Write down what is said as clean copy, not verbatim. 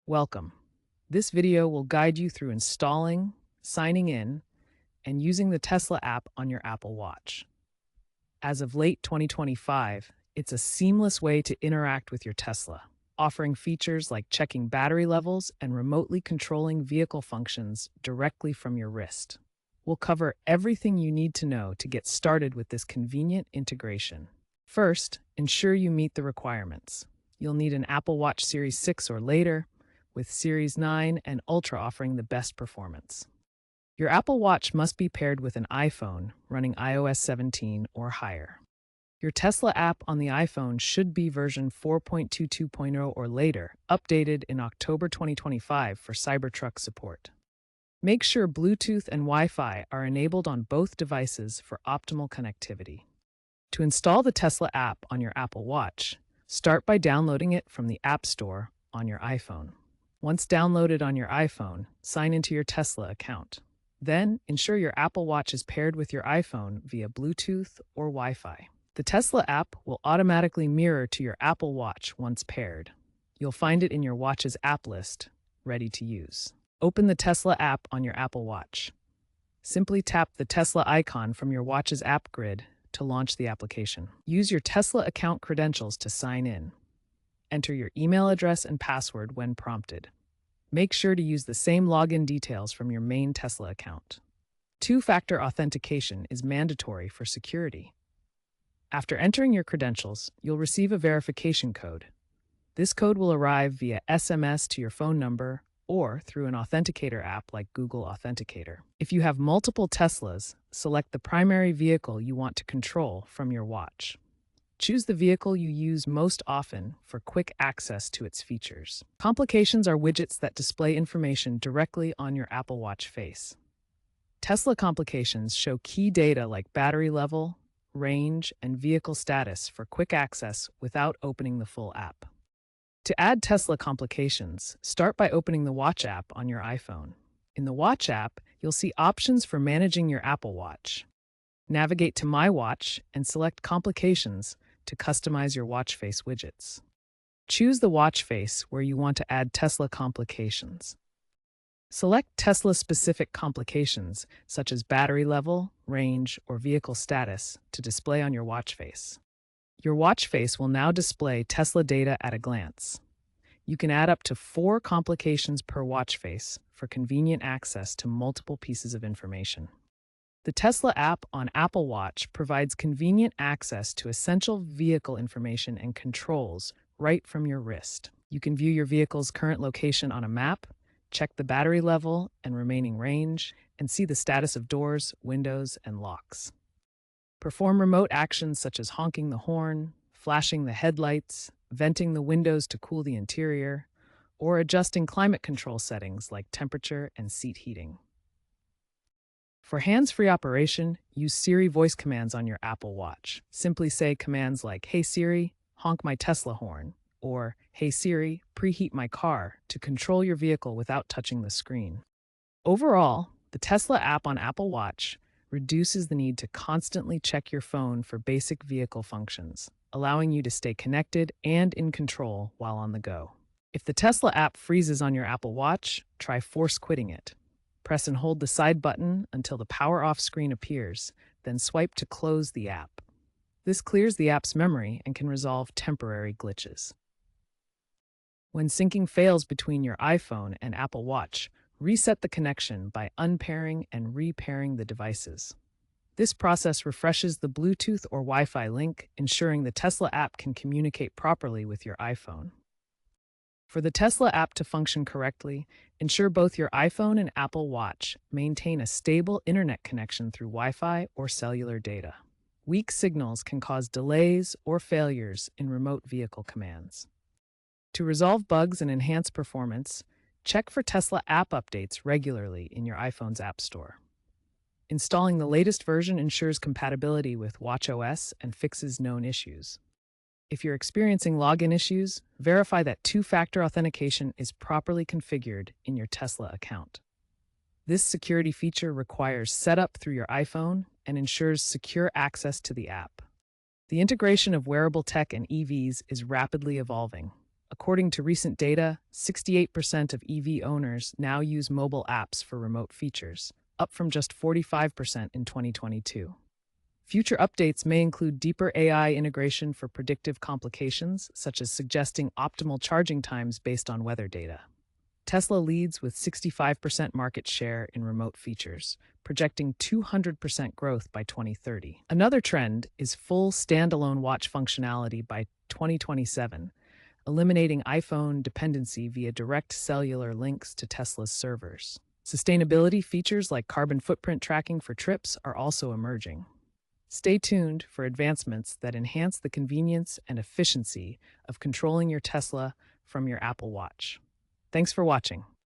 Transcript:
Welcome. This video will guide you through installing, signing in, and using the Tesla app on your Apple Watch. As of late 2025, it's a seamless way to interact with your Tesla, offering features like checking battery levels and remotely controlling vehicle functions directly from your wrist. We'll cover everything you need to know to get started with this convenient integration. First, ensure you meet the requirements. You'll need an Apple Watch Series 6 or later, with Series 9 and Ultra offering the best performance. Your Apple Watch must be paired with an iPhone running iOS 17 or higher. Your Tesla app on the iPhone should be version 4.22.0 or later, updated in October 2025 for Cybertruck support. Make sure Bluetooth and Wi-Fi are enabled on both devices for optimal connectivity. To install the Tesla app on your Apple Watch, start by downloading it from the App Store on your iPhone. Once downloaded on your iPhone, sign into your Tesla account. Then, ensure your Apple Watch is paired with your iPhone via Bluetooth or Wi-Fi. The Tesla app will automatically mirror to your Apple Watch once paired. You'll find it in your watch's app list, ready to use. Open the Tesla app on your Apple Watch. Simply tap the Tesla icon from your watch's app grid to launch the application. Use your Tesla account credentials to sign in. Enter your email address and password when prompted. Make sure to use the same login details from your main Tesla account. Two-factor authentication is mandatory for security. After entering your credentials, you'll receive a verification code. This code will arrive via SMS to your phone number or through an authenticator app like Google Authenticator. If you have multiple Teslas, select the primary vehicle you want to control from your watch. Choose the vehicle you use most often for quick access to its features. Complications are widgets that display information directly on your Apple Watch face. Tesla complications show key data like battery level, range, and vehicle status for quick access without opening the full app. To add Tesla complications, start by opening the Watch app on your iPhone. In the Watch app, you'll see options for managing your Apple Watch. Navigate to My Watch and select Complications to customize your watch face widgets. Choose the watch face where you want to add Tesla complications. Select Tesla-specific complications such as battery level, range, or vehicle status to display on your watch face. Your watch face will now display Tesla data at a glance. You can add up to 4 complications per watch face for convenient access to multiple pieces of information. The Tesla app on Apple Watch provides convenient access to essential vehicle information and controls right from your wrist. You can view your vehicle's current location on a map, check the battery level and remaining range, and see the status of doors, windows, and locks. Perform remote actions such as honking the horn, flashing the headlights, venting the windows to cool the interior, or adjusting climate control settings like temperature and seat heating. For hands-free operation, use Siri voice commands on your Apple Watch. Simply say commands like, "Hey Siri, honk my Tesla horn," or "Hey Siri, preheat my car" to control your vehicle without touching the screen. Overall, the Tesla app on Apple Watch reduces the need to constantly check your phone for basic vehicle functions, allowing you to stay connected and in control while on the go. If the Tesla app freezes on your Apple Watch, try force quitting it. Press and hold the side button until the power off screen appears, then swipe to close the app. This clears the app's memory and can resolve temporary glitches. When syncing fails between your iPhone and Apple Watch, reset the connection by unpairing and repairing the devices. This process refreshes the Bluetooth or Wi-Fi link, ensuring the Tesla app can communicate properly with your iPhone. For the Tesla app to function correctly, ensure both your iPhone and Apple Watch maintain a stable internet connection through Wi-Fi or cellular data. Weak signals can cause delays or failures in remote vehicle commands. To resolve bugs and enhance performance, check for Tesla app updates regularly in your iPhone's App Store. Installing the latest version ensures compatibility with watchOS and fixes known issues. If you're experiencing login issues, verify that two-factor authentication is properly configured in your Tesla account. This security feature requires setup through your iPhone and ensures secure access to the app. The integration of wearable tech and EVs is rapidly evolving. According to recent data, 68% of EV owners now use mobile apps for remote features, up from just 45% in 2022. Future updates may include deeper AI integration for predictive complications, such as suggesting optimal charging times based on weather data. Tesla leads with 65% market share in remote features, projecting 200% growth by 2030. Another trend is full standalone watch functionality by 2027, eliminating iPhone dependency via direct cellular links to Tesla's servers. Sustainability features like carbon footprint tracking for trips are also emerging. Stay tuned for advancements that enhance the convenience and efficiency of controlling your Tesla from your Apple Watch. Thanks for watching.